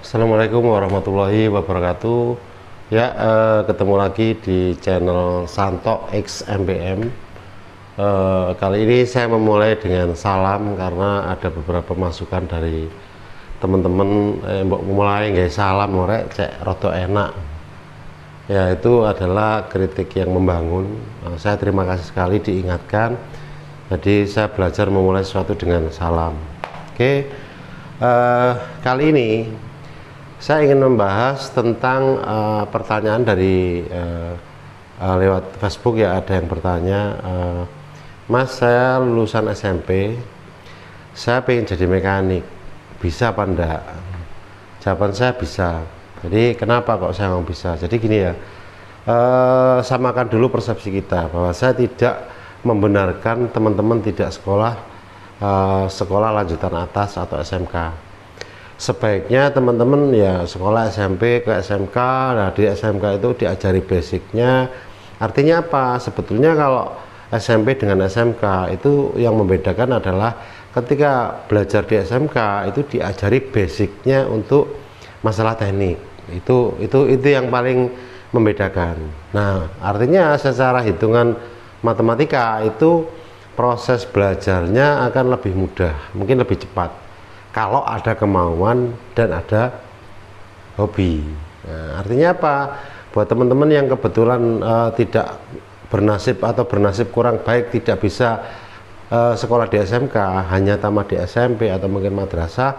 Assalamualaikum warahmatullahi wabarakatuh. Ya, ketemu lagi di channel Santo X MBM. Kali ini saya memulai dengan salam karena ada beberapa masukan dari teman-teman. Mbok mulai nggak salam orek cek rodo enak. Ya, itu adalah kritik yang membangun. Saya terima kasih sekali diingatkan. Jadi saya belajar memulai sesuatu dengan salam. Oke, kali ini saya ingin membahas tentang pertanyaan dari lewat Facebook. Ya, ada yang bertanya, Mas, saya lulusan SMP, saya pengen jadi mekanik, bisa apa enggak? Jawaban saya bisa. Jadi kenapa kok saya nggak bisa? Jadi gini ya, samakan dulu persepsi kita bahwa saya tidak membenarkan teman-teman tidak sekolah lanjutan atas atau SMK. Sebaiknya teman-teman ya sekolah SMP ke SMK. Nah, di SMK itu diajari basicnya. Artinya apa? Sebetulnya kalau SMP dengan SMK itu yang membedakan adalah ketika belajar di SMK itu diajari basicnya untuk masalah teknik. Itu yang paling membedakan. Nah, artinya secara hitungan matematika itu proses belajarnya akan lebih mudah, mungkin lebih cepat kalau ada kemauan dan ada hobi. Nah, artinya apa? Buat teman-teman yang kebetulan tidak bernasib atau bernasib kurang baik, tidak bisa sekolah di SMK, hanya tamat di SMP atau mungkin madrasah,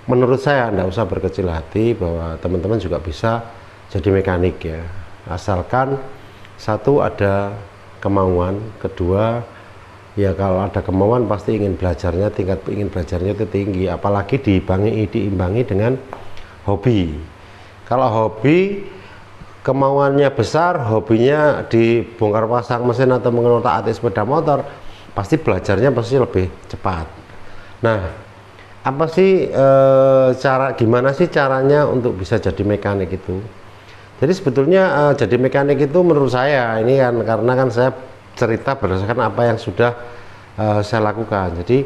menurut saya Anda usah berkecil hati bahwa teman-teman juga bisa jadi mekanik ya. Asalkan satu ada kemauan, kedua ya kalau ada kemauan pasti ingin belajarnya, tingkat ingin belajarnya itu tinggi, apalagi diimbangi dengan hobi. Kalau hobi kemauannya besar, hobinya di bongkar pasang mesin atau mengotak-atik sepeda motor, pasti belajarnya pasti lebih cepat. Nah, apa sih gimana sih caranya untuk bisa jadi mekanik itu? Jadi sebetulnya jadi mekanik itu menurut saya ini kan karena kan saya cerita berdasarkan apa yang sudah saya lakukan. Jadi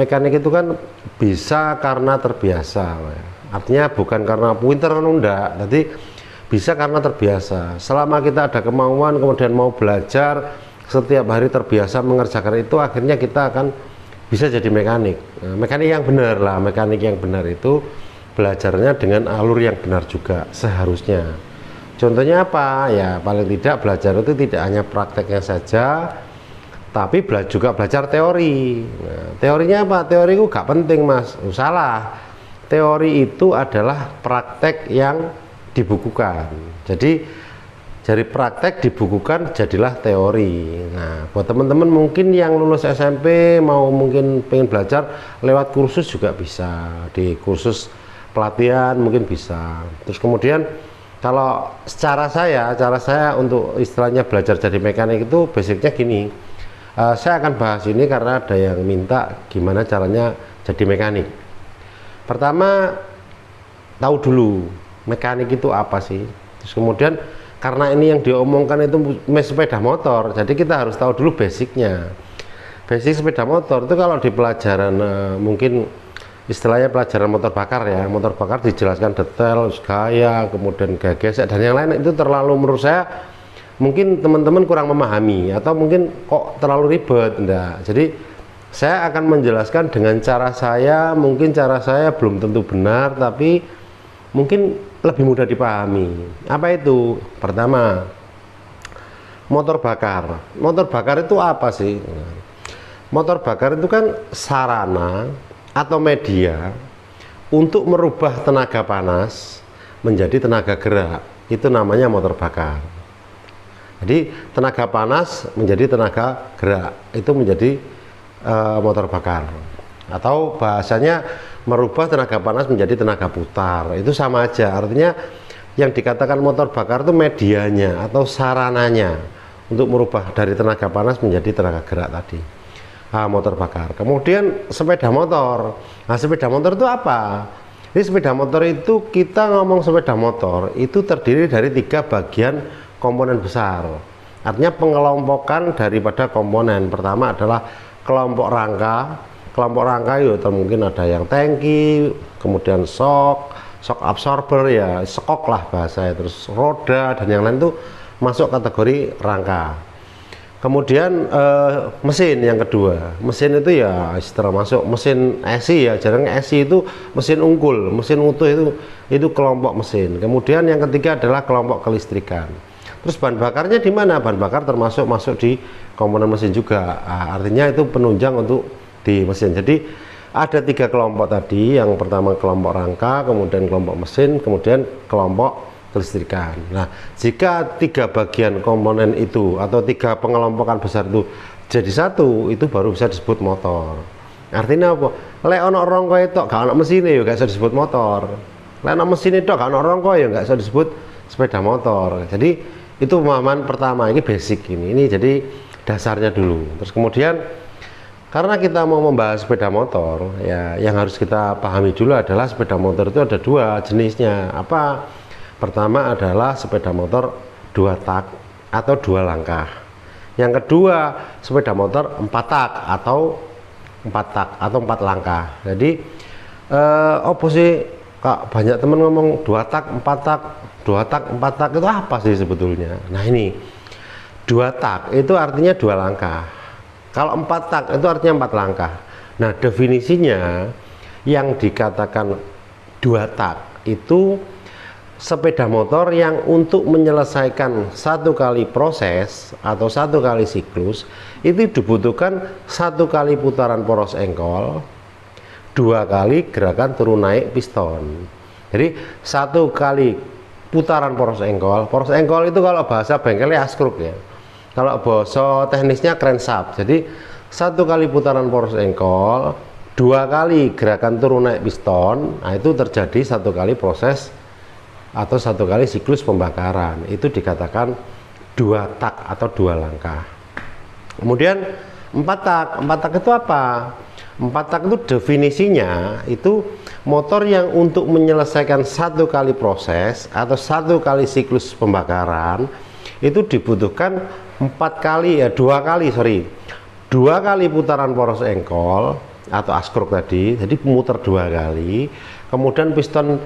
mekanik itu kan bisa karena terbiasa, artinya bukan karena pinter enggak. Jadi bisa karena terbiasa. Selama kita ada kemauan kemudian mau belajar setiap hari terbiasa mengerjakan itu, akhirnya kita akan bisa jadi mekanik. Nah, mekanik yang benar lah, mekanik yang benar itu belajarnya dengan alur yang benar juga seharusnya. Contohnya apa? Ya paling tidak belajar itu tidak hanya prakteknya saja, tapi juga belajar teori. Nah, teorinya apa? Teori itu gak penting, Mas. Salah. Teori itu adalah praktek yang dibukukan. Jadi dari praktek dibukukan jadilah teori. Nah, buat teman-teman mungkin yang lulus SMP mau mungkin pengen belajar lewat kursus juga bisa. Di kursus pelatihan mungkin bisa. Terus kemudian kalau cara saya untuk istilahnya belajar jadi mekanik itu basicnya gini. Saya akan bahas ini karena ada yang minta gimana caranya jadi mekanik. Pertama, tahu dulu mekanik itu apa sih. Terus kemudian karena ini yang diomongkan itu sepeda motor, jadi kita harus tahu dulu basicnya. Basic sepeda motor itu kalau di pelajaran mungkin istilahnya pelajaran motor bakar ya, motor bakar dijelaskan detail, gaya, kemudian gaya gesek dan yang lain itu terlalu menurut saya mungkin teman-teman kurang memahami atau mungkin kok terlalu ribet. Enggak. Jadi saya akan menjelaskan dengan cara saya, mungkin cara saya belum tentu benar tapi mungkin lebih mudah dipahami. Apa itu? Pertama, motor bakar. Motor bakar itu apa sih? Motor bakar itu kan sarana atau media untuk merubah tenaga panas menjadi tenaga gerak. Itu namanya motor bakar. Jadi tenaga panas menjadi tenaga gerak, itu menjadi motor bakar. Atau bahasanya merubah tenaga panas menjadi tenaga putar, itu sama aja. Artinya yang dikatakan motor bakar itu medianya atau sarananya untuk merubah dari tenaga panas menjadi tenaga gerak tadi. Motor bakar. Kemudian sepeda motor. Nah, sepeda motor itu apa? Ini sepeda motor itu kita ngomong sepeda motor itu terdiri dari 3 bagian komponen besar. Artinya pengelompokan daripada komponen. Pertama adalah kelompok rangka. Kelompok rangka itu mungkin ada yang tangki, kemudian shock shock absorber ya, skok lah bahasanya, terus roda dan yang lain itu masuk kategori rangka. Kemudian mesin yang kedua, mesin itu ya termasuk mesin ESI ya, jarang ESI itu mesin unggul, mesin utuh itu kelompok mesin. Kemudian yang ketiga adalah kelompok kelistrikan. Terus bahan bakarnya di mana? Bahan bakar termasuk masuk di komponen mesin juga. Nah, artinya itu penunjang untuk di mesin. Jadi ada 3 kelompok tadi. Yang pertama kelompok rangka, kemudian kelompok mesin, kemudian kelompok kelistrikan. Nah, jika 3 bagian komponen itu atau 3 pengelompokan besar itu jadi satu, itu baru bisa disebut motor. Artinya apa? Lek ono rangka itu gak ono mesin ya gak bisa disebut motor. Lek ono mesin itu gak ono rangka ya gak bisa disebut sepeda motor. Jadi itu pemahaman pertama, ini basic ini jadi dasarnya dulu. Terus kemudian karena kita mau membahas sepeda motor ya, yang harus kita pahami dulu adalah sepeda motor itu ada 2 jenisnya. Apa? Pertama adalah sepeda motor 2 tak atau 2 langkah. Yang kedua sepeda motor 4 tak atau 4 tak atau 4 langkah. Jadi apa sih Kak, banyak teman ngomong 2 tak, 4 tak, 2 tak, 4 tak itu apa sih sebetulnya? Nah ini 2 tak itu artinya 2 langkah. Kalau 4 tak itu artinya 4 langkah. Nah definisinya yang dikatakan 2 tak itu sepeda motor yang untuk menyelesaikan 1 kali proses atau 1 kali siklus itu dibutuhkan 1 kali putaran poros engkol, 2 kali gerakan turun naik piston. Jadi 1 kali putaran poros engkol itu kalau bahasa bengkelnya askruk ya, kalau bahasa teknisnya crankshaft. Jadi 1 kali putaran poros engkol, 2 kali gerakan turun naik piston. Nah itu terjadi 1 kali proses atau 1 kali siklus pembakaran, itu dikatakan 2 tak atau 2 langkah. Kemudian 4 tak itu apa? 4 tak itu definisinya itu motor yang untuk menyelesaikan 1 kali proses atau 1 kali siklus pembakaran itu dibutuhkan 2 kali putaran poros engkol atau askruk tadi, jadi muter 2 kali, kemudian piston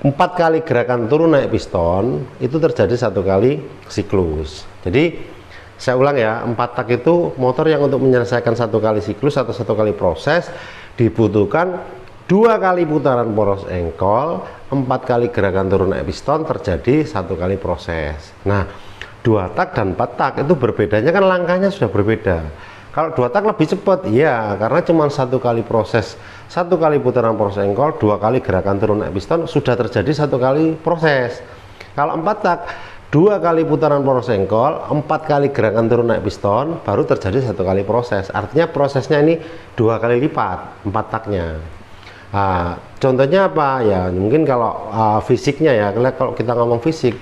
4 kali gerakan turun naik piston, itu terjadi 1 kali siklus. Jadi saya ulang ya, 4 tak itu motor yang untuk menyelesaikan 1 kali siklus atau 1 kali proses dibutuhkan 2 kali putaran poros engkol, 4 kali gerakan turun naik piston, terjadi 1 kali proses. Nah 2 tak dan 4 tak itu berbedanya kan langkahnya sudah berbeda. Kalau 2 tak lebih cepat, iya, karena cuma 1 kali proses, 1 kali putaran poros engkol, 2 kali gerakan turun naik piston, sudah terjadi 1 kali proses. Kalau 4 tak, 2 kali putaran poros engkol, 4 kali gerakan turun naik piston, baru terjadi 1 kali proses. Artinya prosesnya ini 2 kali lipat, 4 taknya. Nah, contohnya apa ya? Mungkin kalau fisiknya ya, kalau kita ngomong fisik,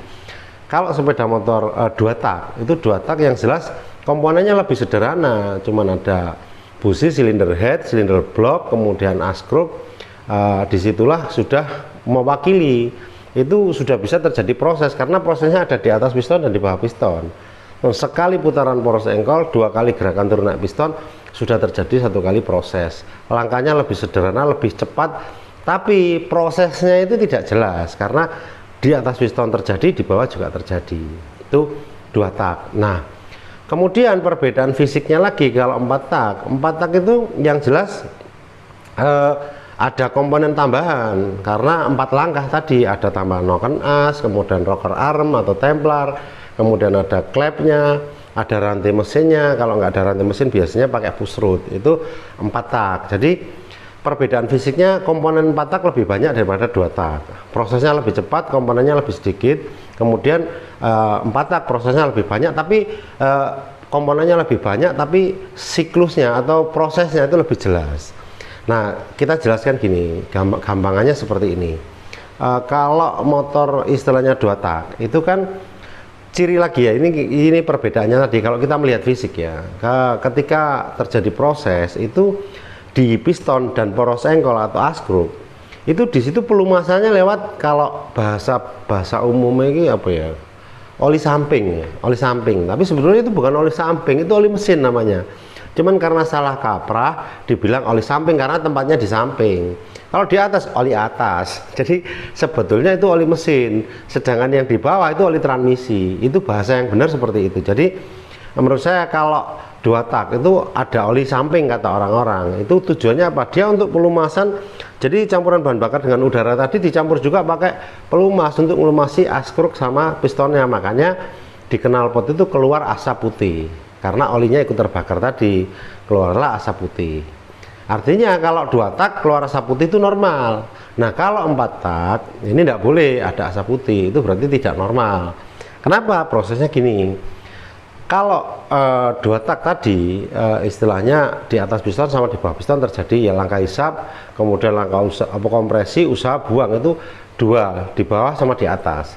kalau sepeda motor 2 tak, itu 2 tak yang jelas komponennya lebih sederhana, cuman ada busi, silinder head, silinder block, kemudian askruk. Disitulah sudah mewakili, itu sudah bisa terjadi proses karena prosesnya ada di atas piston dan di bawah piston. Sekali putaran poros engkol, 2 kali gerakan turun naik piston, sudah terjadi 1 kali proses. Langkahnya lebih sederhana, lebih cepat, tapi prosesnya itu tidak jelas karena di atas piston terjadi, di bawah juga terjadi. Itu 2 tak. Nah, kemudian perbedaan fisiknya lagi kalau 4 tak itu yang jelas ada komponen tambahan karena 4 langkah tadi, ada tambahan noken as, kemudian rocker arm atau templar, kemudian ada klepnya, ada rantai mesinnya. Kalau nggak ada rantai mesin biasanya pakai push rod, itu 4 tak. Jadi perbedaan fisiknya komponen 4 tak lebih banyak daripada 2 tak, prosesnya lebih cepat, komponennya lebih sedikit. Kemudian 4 tak prosesnya lebih banyak tapi komponennya lebih banyak tapi siklusnya atau prosesnya itu lebih jelas. Nah kita jelaskan gini, gampangannya seperti ini. Kalau motor istilahnya 2 tak itu kan ciri lagi ya, ini perbedaannya tadi. Kalau kita melihat fisik ya, ketika terjadi proses itu di piston dan poros engkol atau askruk itu di situ pelumasannya lewat, kalau bahasa umumnya ini apa ya, oli samping ya, oli samping. Tapi sebetulnya itu bukan oli samping, itu oli mesin namanya. Cuman karena salah kaprah dibilang oli samping karena tempatnya di samping. Kalau di atas oli atas. Jadi sebetulnya itu oli mesin, sedangkan yang di bawah itu oli transmisi. Itu bahasa yang benar seperti itu. Jadi menurut saya kalau 2 tak itu ada oli samping kata orang-orang. Itu tujuannya apa? Dia untuk pelumasan. Jadi campuran bahan bakar dengan udara tadi dicampur juga pakai pelumas untuk melumasi askruk sama pistonnya. Makanya di knalpot itu keluar asap putih karena olinya ikut terbakar tadi, keluarlah asap putih. Artinya kalau 2 tak keluar asap putih itu normal. Nah kalau 4 tak ini tidak boleh ada asap putih, itu berarti tidak normal. Kenapa? Prosesnya gini, kalau 2 tak tadi istilahnya di atas piston sama di bawah piston terjadi ya langkah hisap, kemudian langkah kompresi, usaha buang, itu 2 di bawah sama di atas.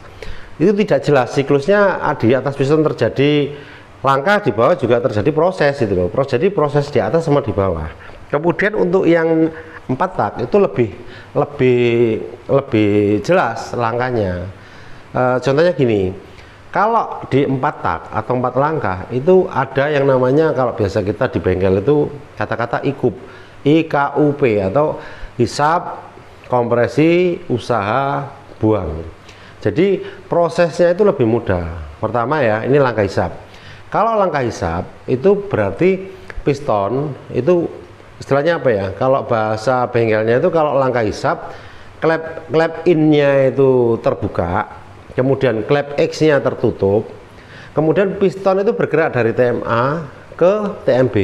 Itu tidak jelas siklusnya, di atas piston terjadi langkah, di bawah juga terjadi proses itu loh. Jadi proses di atas sama di bawah. Kemudian untuk yang 4 tak itu lebih jelas langkahnya. Contohnya gini, kalau di 4 tak atau 4 langkah itu ada yang namanya, kalau biasa kita di bengkel itu kata-kata IKUP, IKUP atau hisap, kompresi, usaha, buang. Jadi prosesnya itu lebih mudah. Pertama ya, ini langkah hisap. Kalau langkah hisap itu berarti piston itu istilahnya apa ya? Kalau bahasa bengkelnya itu kalau langkah hisap, klep innya itu terbuka, kemudian klep X-nya tertutup, kemudian piston itu bergerak dari TMA ke TMB.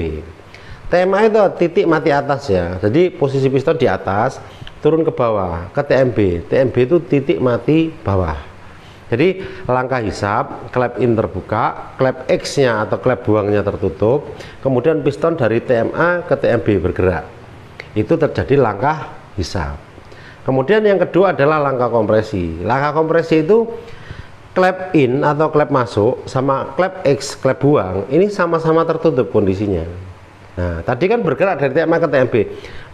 TMA itu titik mati atas ya. Jadi posisi piston di atas, turun ke bawah ke TMB. TMB itu titik mati bawah. Jadi langkah hisap, klep in terbuka, klep X-nya atau klep buangnya tertutup, kemudian piston dari TMA ke TMB bergerak. Itu terjadi langkah hisap. Kemudian yang kedua adalah langkah kompresi. Langkah kompresi itu klep in atau klep masuk sama klep X, klep buang, ini sama-sama tertutup kondisinya. Nah, tadi kan bergerak dari TMA ke TMB.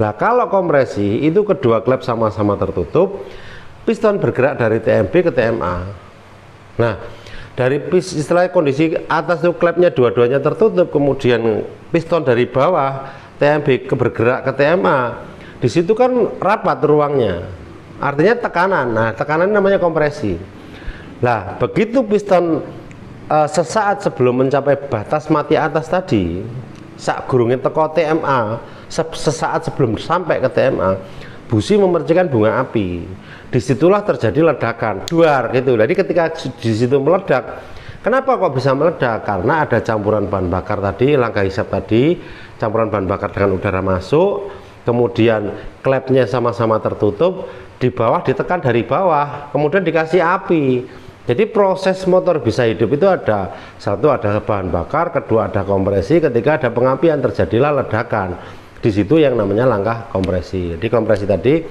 Nah, kalau kompresi itu kedua klep sama-sama tertutup, piston bergerak dari TMB ke TMA. Nah, dari istilah kondisi atas itu klepnya dua-duanya tertutup, kemudian piston dari bawah TMB bergerak ke TMA. Di situ kan rapat ruangnya. Artinya tekanan. Nah, tekanan namanya kompresi. Nah, begitu piston sesaat sebelum mencapai batas mati atas tadi, saat gurungnya teko TMA, sesaat sebelum sampai ke TMA, busi memercikan bunga api. Disitulah terjadi ledakan, duar gitu. Jadi ketika di situ meledak, kenapa kok bisa meledak? Karena ada campuran bahan bakar tadi, langkah hisap tadi, campuran bahan bakar dengan udara masuk, kemudian klepnya sama-sama tertutup, di bawah ditekan dari bawah, kemudian dikasih api. Jadi proses motor bisa hidup itu ada, satu ada bahan bakar, kedua ada kompresi, ketiga ada pengapian, terjadilah ledakan. Di situ yang namanya langkah kompresi. Jadi kompresi tadi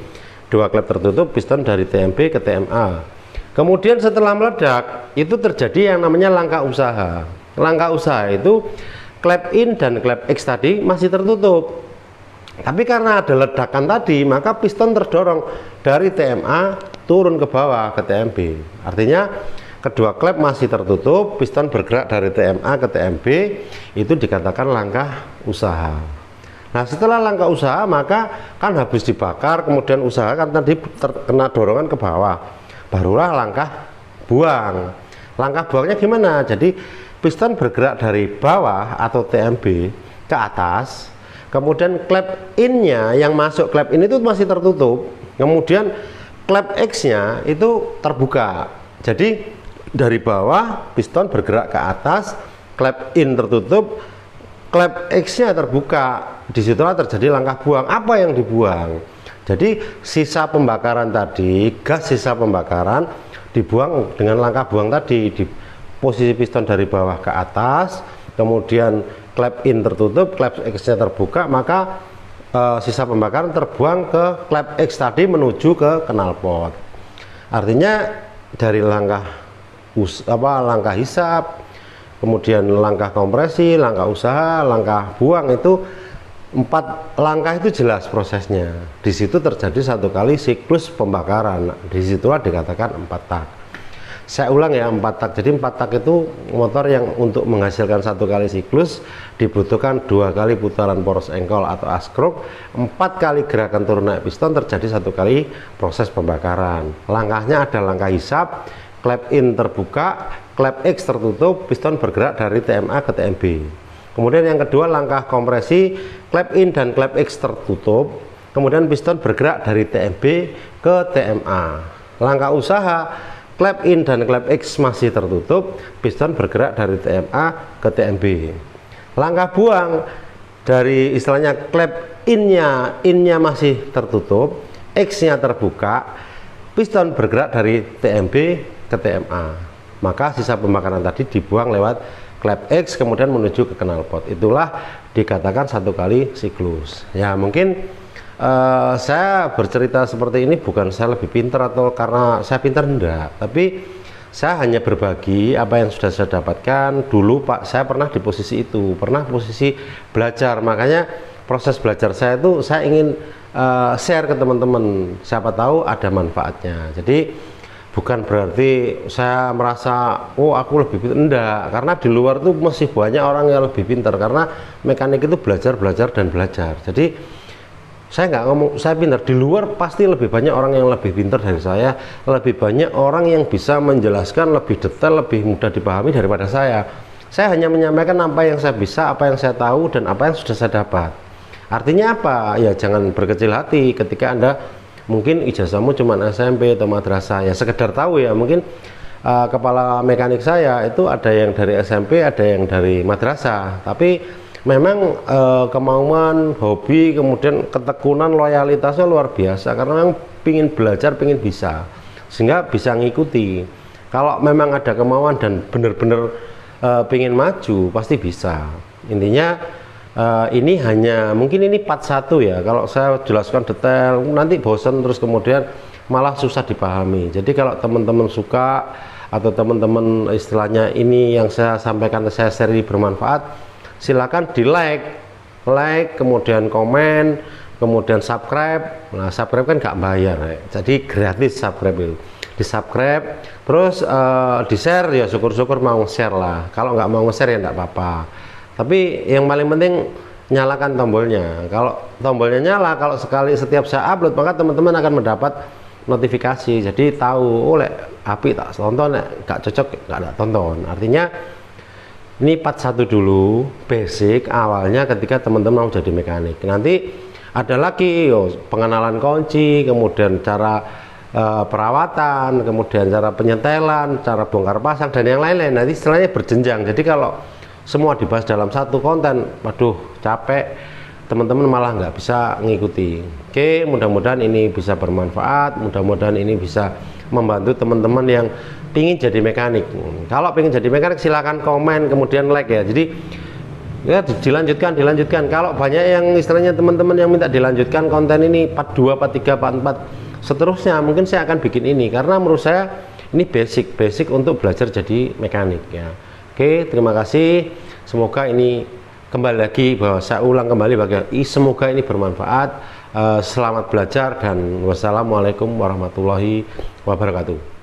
dua klep tertutup, piston dari TMB ke TMA. Kemudian setelah meledak itu terjadi yang namanya langkah usaha. Langkah usaha itu klep in dan klep X tadi masih tertutup. Tapi karena ada ledakan tadi, maka piston terdorong dari TMA turun ke bawah ke TMB. Artinya kedua klep masih tertutup, piston bergerak dari TMA ke TMB, itu dikatakan langkah usaha. Nah, setelah langkah usaha maka kan habis dibakar, kemudian usaha kan tadi terkena dorongan ke bawah, barulah langkah buang. Langkah buangnya gimana? Jadi piston bergerak dari bawah atau TMB ke atas, kemudian klep innya yang masuk klep in itu masih tertutup, kemudian klep X-nya itu terbuka. Jadi dari bawah piston bergerak ke atas, klep in tertutup, klep X-nya terbuka. Disitulah terjadi langkah buang. Apa yang dibuang? Jadi sisa pembakaran tadi, gas sisa pembakaran dibuang dengan langkah buang tadi. Di posisi piston dari bawah ke atas, kemudian klep in tertutup, klep X-nya terbuka, maka sisa pembakaran terbuang ke klep X tadi menuju ke knalpot. Artinya dari langkah hisap, kemudian langkah kompresi, langkah usaha, langkah buang, itu 4 langkah itu jelas prosesnya. Di situ terjadi satu kali siklus pembakaran. Disitulah dikatakan 4 tak. Saya ulang ya, 4 tak. Jadi 4 tak itu motor yang untuk menghasilkan 1 kali siklus dibutuhkan 2 kali putaran poros engkol atau askruk, 4 kali gerakan turun naik piston, terjadi 1 kali proses pembakaran. Langkahnya ada langkah hisap, klep in terbuka, klep X tertutup, piston bergerak dari TMA ke TMB. Kemudian yang kedua langkah kompresi, klep in dan klep X tertutup, kemudian piston bergerak dari TMB ke TMA. Langkah usaha, klep in dan klep X masih tertutup, piston bergerak dari TMA ke TMB. Langkah buang, dari istilahnya klep innya masih tertutup, X-nya terbuka, piston bergerak dari TMB ke TMA. Maka sisa pembakaran tadi dibuang lewat klep X kemudian menuju ke knalpot. Itulah dikatakan 1 kali siklus. Ya mungkin saya bercerita seperti ini bukan saya lebih pintar atau karena saya pintar, enggak, tapi saya hanya berbagi apa yang sudah saya dapatkan. Dulu Pak, saya pernah di posisi itu, pernah posisi belajar, makanya proses belajar saya itu saya ingin share ke teman-teman, siapa tahu ada manfaatnya. Jadi bukan berarti saya merasa oh aku lebih pintar, enggak, karena di luar tuh masih banyak orang yang lebih pintar, karena mekanik itu belajar dan belajar. Jadi saya nggak ngomong saya pintar, di luar pasti lebih banyak orang yang lebih pintar dari saya, lebih banyak orang yang bisa menjelaskan lebih detail, lebih mudah dipahami daripada saya. Saya hanya menyampaikan apa yang saya bisa, apa yang saya tahu, dan apa yang sudah saya dapat. Artinya apa? Ya jangan berkecil hati ketika Anda mungkin ijazahmu cuma SMP atau madrasah, ya sekedar tahu ya. Mungkin kepala mekanik saya itu ada yang dari SMP, ada yang dari madrasah, tapi memang kemauan, hobi, kemudian ketekunan, loyalitasnya luar biasa, karena memang pingin belajar, pingin bisa, sehingga bisa ngikuti. Kalau memang ada kemauan dan benar-benar pingin maju, pasti bisa. Intinya ini hanya mungkin ini part 1 ya, kalau saya jelaskan detail nanti bosan, terus kemudian malah susah dipahami. Jadi kalau teman-teman suka atau teman-teman istilahnya ini yang saya sampaikan, saya share bermanfaat, silakan di like, kemudian komen, kemudian subscribe. Nah subscribe kan nggak bayar ya, jadi gratis subscribe itu. Di subscribe terus di share, ya syukur-syukur mau share lah. Kalau nggak mau share ya nggak apa-apa, tapi yang paling penting nyalakan tombolnya. Kalau tombolnya nyala, kalau setiap saya upload, maka teman-teman akan mendapat notifikasi, jadi tahu oleh api tak tonton, nggak cocok nggak ada tonton. Artinya ini part 1 dulu, basic awalnya ketika teman-teman mau jadi mekanik. Nanti ada lagi pengenalan kunci, kemudian cara perawatan, kemudian cara penyetelan, cara bongkar pasang, dan yang lain-lain. Nanti istilahnya berjenjang. Jadi kalau semua dibahas dalam satu konten, waduh capek, teman-teman malah nggak bisa ngikuti. Oke, mudah-mudahan ini bisa bermanfaat, mudah-mudahan ini bisa membantu teman-teman yang pingin jadi mekanik. Kalau pingin jadi mekanik silahkan komen, kemudian like ya. Jadi ya dilanjutkan. Kalau banyak yang istilahnya teman-teman yang minta dilanjutkan konten ini part 2, part 3, part 4 seterusnya, mungkin saya akan bikin ini, karena menurut saya ini basic untuk belajar jadi mekanik ya. Oke, terima kasih. Semoga ini kembali lagi, bahwa saya ulang kembali, semoga ini bermanfaat. Selamat belajar dan wassalamualaikum warahmatullahi wabarakatuh.